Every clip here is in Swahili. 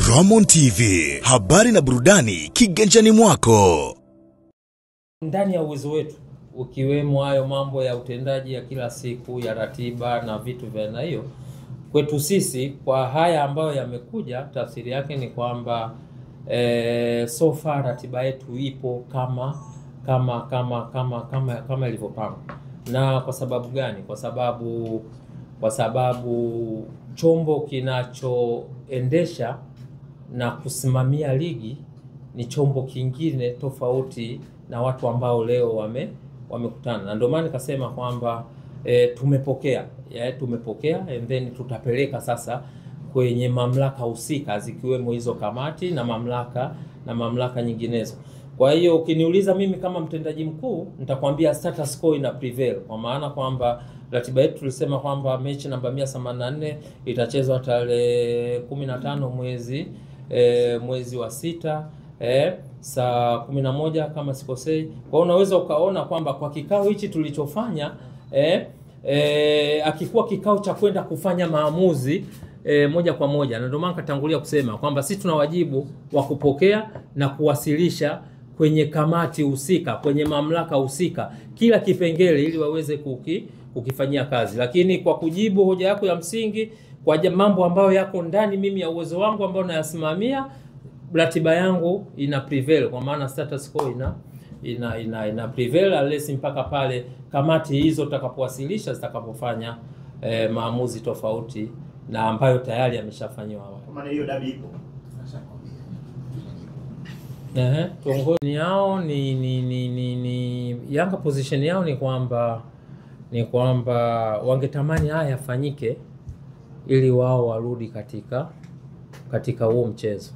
Ramon TV, habari na burudani kiganjani mwako. Ndani ya uwezo wetu, ukiwemo hayo mambo ya utendaji ya kila siku, ya ratiba na vitu vya aina hiyo, kwetu sisi kwa haya ambayo yamekuja, tafsiri yake ni kwamba so far ratiba yetu ipo kama ilivyopangwa. Na kwa sababu gani? Kwa sababu chombo kinachoendesha na kusimamia ligi ni chombo kingine tofauti na watu ambao leo wamekutana. Na ndio maana nikasema kwamba tumepokea and then tutapeleka sasa kwenye mamlaka husika zikiwemo hizo kamati na mamlaka nyinginezo. Kwa hiyo ukiniuliza mimi kama mtendaji mkuu, nitakwambia status quo ina prevail, kwa maana kwamba ratiba yetu tulisema kwamba mechi namba 184 itachezwa tarehe 15 mwezi wa 6 saa 11 kama sikosei. Kwa hiyo unaweza ukaona kwamba kwa kikao hichi tulichofanya akikuwa kikao cha kwenda kufanya maamuzi moja kwa moja, na ndio maana katangulia kusema kwamba sisi tuna wajibu wa kupokea na kuwasilisha kwenye kamati husika, kwenye mamlaka husika kila kipengele ili waweze kukifanyia kazi. Lakini kwa kujibu hoja yako ya msingi, kwa mambo ambayo yako ndani mimi ya uwezo wangu ambao nayasimamia, ratiba yangu ina prevail, kwa maana status quo ina prevail unless mpaka pale kamati hizo tutakapowasilisha zitakapofanya maamuzi tofauti na ambayo tayari yameshafanywa awali. Kwa maana hiyo dabi ipo. Tuongoni yao ni Yanga, position yao ni kwamba wangetamani haya yafanyike ili wao warudi katika huo mchezo.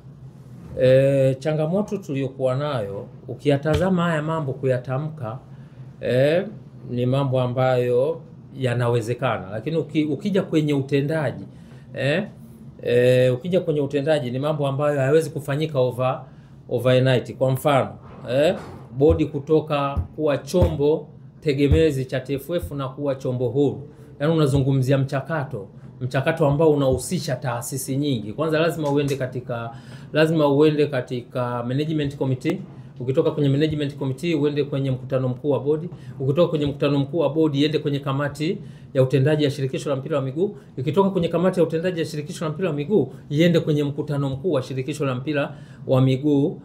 Changamoto tuliyokuwa nayo, ukiyatazama haya mambo kuyatamka ni mambo ambayo yanawezekana, lakini ukija kwenye utendaji ni mambo ambayo hayawezi kufanyika overnight. Kwa mfano bodi kutoka kuwa chombo tegemezi cha TFF na kuwa chombo huru, yaani unazungumzia mchakato ambao unahusisha taasisi nyingi. Kwanza lazima uende katika management committee. Ukitoka kwenye management committee uende kwenye mkutano mkuu wa bodi. Ukitoka kwenye mkutano mkuu wa bodi iende kwenye kamati ya utendaji ya shirikisho la mpira wa miguu. Ikitoka kwenye kamati ya utendaji ya shirikisho la mpira wa miguu iende kwenye mkutano mkuu wa shirikisho la mpira wa miguu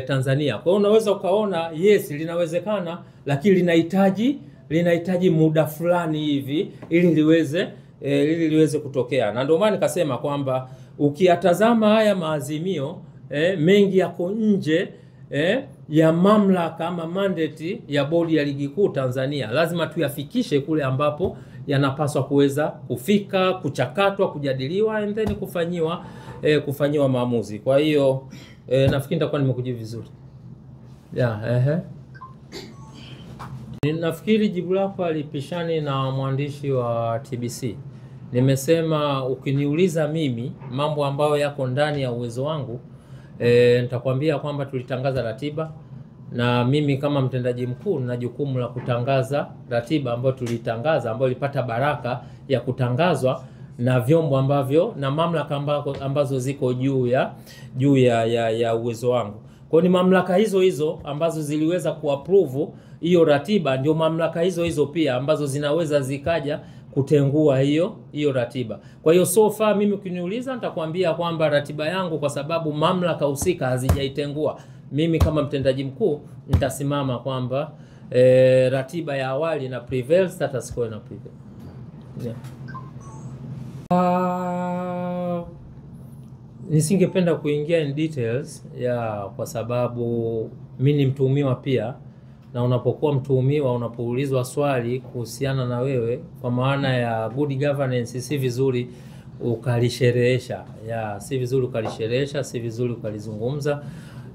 Tanzania. Kwa hiyo unaweza ukaona yes, linawezekana, lakini linahitaji muda fulani hivi ili liweze kutokea. Na ndio maana nikasema kwamba ukiyatazama haya maazimio mengi yako nje ya mamlaka ama mandate ya bodi ya ligi kuu Tanzania. Lazima tuyafikishe kule ambapo yanapaswa kuweza kufika, kuchakatwa, kujadiliwa and then kufanyiwa maamuzi. Kwa hiyo nafikiri nitakuwa nimekujibu vizuri. Nafikiri jibu lako alipishani na mwandishi wa TBC. Nimesema ukiniuliza mimi mambo ambayo yako ndani ya uwezo wangu, nitakwambia kwamba tulitangaza ratiba, na mimi kama mtendaji mkuu nina jukumu la kutangaza ratiba ambayo tulitangaza, ambayo ilipata baraka ya kutangazwa na vyombo ambavyo na mamlaka ambazo ziko juu ya uwezo wangu. Kwa ni mamlaka hizo ambazo ziliweza kuapprove hiyo ratiba, ndio mamlaka hizo pia ambazo zinaweza zikaja kutengua hiyo ratiba. Kwa hiyo so far mimi ukiniuliza nitakwambia kwamba ratiba yangu, kwa sababu mamlaka husika hazijaitengua, mimi kama mtendaji mkuu nitasimama kwamba ratiba ya awali na prevail, status quo na prevail. Nisingependa kuingia in details kwa sababu mimi ni mtuhumiwa pia, na unapokuwa mtuhumiwa, unapoulizwa swali kuhusiana na wewe kwa maana ya good governance, si vizuri ukalisherehesha. Si vizuri ukalizungumza.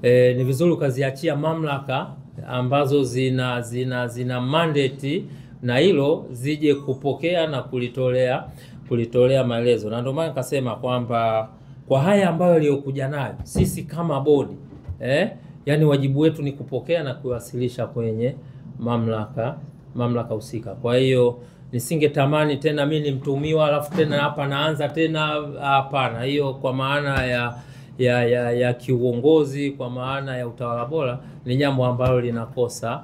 Ni vizuri ukaziachia mamlaka ambazo zina mandate na hilo zije kupokea na kulitolea maelezo. Na ndio maana nikasema kwamba kwa haya ambayo aliyokuja nayo sisi kama bodi yani wajibu wetu ni kupokea na kuwasilisha kwenye mamlaka husika. Kwa hiyo nisingetamani tena mimi nimtumiwa alafu tena hapa naanza tena, hapana. Hiyo kwa maana ya kiuongozi, kwa maana ya utawala bora, ni jambo ambalo linakosa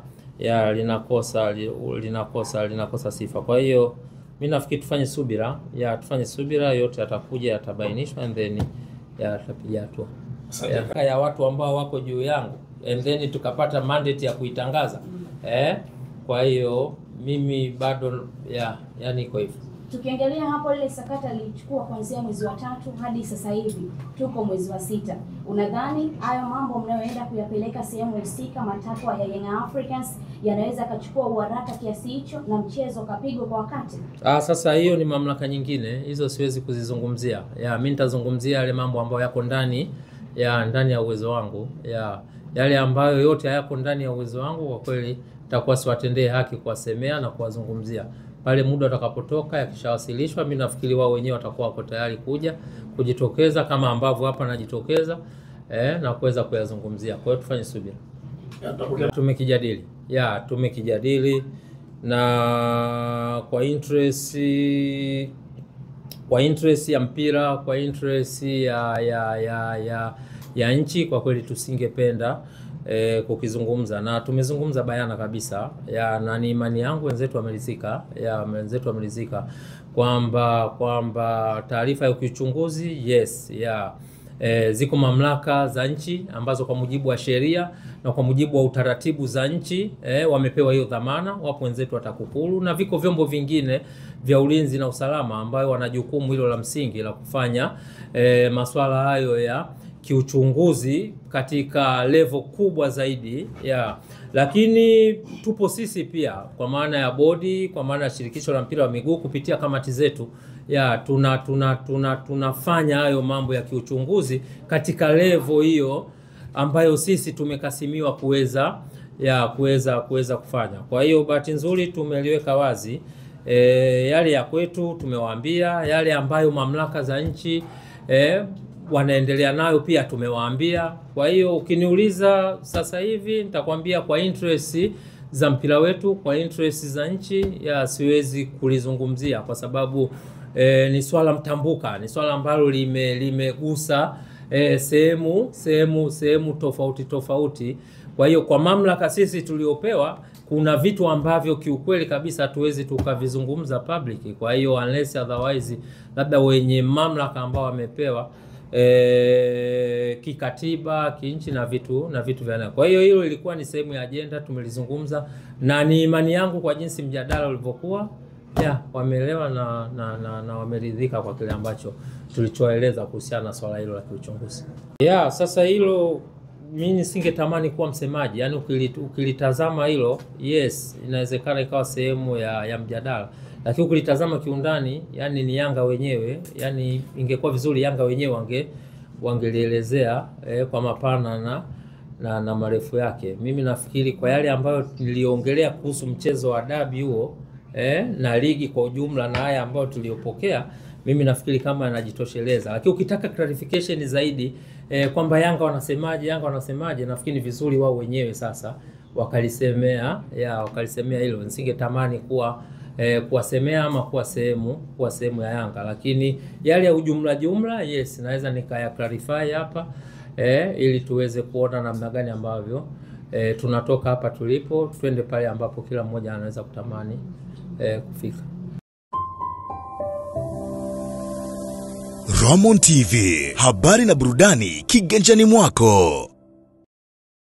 sifa. Kwa hiyo mimi nafikiri tufanye subira, yote yatakuja, yatabainishwa, and then yatapiga hatua ya watu ambao wako juu yangu, and then tukapata mandate ya kuitangaza. Kwa hiyo mimi bado yani iko hivyo. Tukiangalia hapo ile sakata lilichukua kuanzia mwezi wa 3 hadi sasa hivi tuko mwezi wa 6. Unadhani hayo mambo mnayoenda kuyapeleka sehemu husika, matakwa ya Young Africans yanaweza kachukua uharaka kiasi hicho na mchezo kapigwa kwa wakati? Sasa hiyo ni mamlaka nyingine, hizo siwezi kuzizungumzia. Mimi nitazungumzia yale mambo ambayo yako ndani ya uwezo wangu. Yale ambayo yote hayako ndani ya uwezo wangu, kwa kweli nitakuwa siwatendee haki kuwasemea na kuwazungumzia. Pale muda utakapotoka, yakishawasilishwa, mimi nafikiri wao wenyewe watakuwa wako tayari kujitokeza kama ambavyo hapa najitokeza na kuweza kuyazungumzia. Kwa hiyo tufanye subira. Tumekijadili na kwa interest ya mpira, kwa interest ya nchi, kwa kweli tusingependa kukizungumza, na tumezungumza bayana kabisa na ni imani yangu wenzetu wamelizika kwamba taarifa ya kiuchunguzi ziko mamlaka za nchi ambazo kwa mujibu wa sheria na kwa mujibu wa utaratibu za nchi wamepewa hiyo dhamana. Wapo wenzetu wa TAKUKURU na viko vyombo vingine vya ulinzi na usalama ambayo wana jukumu hilo la msingi la kufanya masuala hayo ya kiuchunguzi katika level kubwa zaidi lakini tupo sisi pia kwa maana ya bodi, kwa maana ya shirikisho la mpira wa miguu kupitia kamati zetu tunafanya hayo mambo ya kiuchunguzi katika level hiyo ambayo sisi tumekasimiwa kuweza kufanya. Kwa hiyo bahati nzuri tumeliweka wazi yale ya kwetu, tumewaambia yale ambayo mamlaka za nchi wanaendelea nayo pia tumewaambia. Kwa hiyo ukiniuliza sasa hivi nitakwambia kwa interest za mpira wetu, kwa interest za nchi siwezi kulizungumzia kwa sababu ni swala mtambuka, ni swala ambalo limegusa sehemu tofauti. Kwa hiyo kwa mamlaka sisi tuliopewa, kuna vitu ambavyo kiukweli kabisa hatuwezi tukavizungumza public. Kwa hiyo unless otherwise, labda wenye mamlaka ambao wamepewa kikatiba, kinchi na vitu vya. Kwa hiyo hilo ilikuwa ni sehemu ya agenda, tumelizungumza na ni imani yangu kwa jinsi mjadala ulivyokuwa wameelewa na wameridhika kwa kile ambacho tulichoeleza kuhusiana na swala hilo la kiuchunguzi. Sasa hilo mimi nisingetamani kuwa msemaji. Yaani ukilitazama hilo, inawezekana ikawa sehemu ya mjadala. Lakini ukilitazama kiundani, yani ni Yanga wenyewe, yani ingekuwa vizuri Yanga wenyewe wangelielezea kwa mapana na marefu yake. Mimi nafikiri kwa yale ambayo niliongelea kuhusu mchezo wa dabi huo na ligi kwa ujumla na haya ambayo tuliopokea, mimi nafikiri kama anajitosheleza. Lakini ukitaka clarification zaidi kwamba Yanga wanasemaje, nafikiri ni vizuri wao wenyewe sasa wakalisemea hilo. Nisingetamani kuwasemea ama kuwa sehemu ya Yanga, lakini yale ya jumla naweza nikaya clarify hapa ili tuweze kuona namna gani ambavyo tunatoka hapa tulipo twende pale ambapo kila mmoja anaweza kutamani kufika. Ramon TV, habari na burudani kiganjani mwako.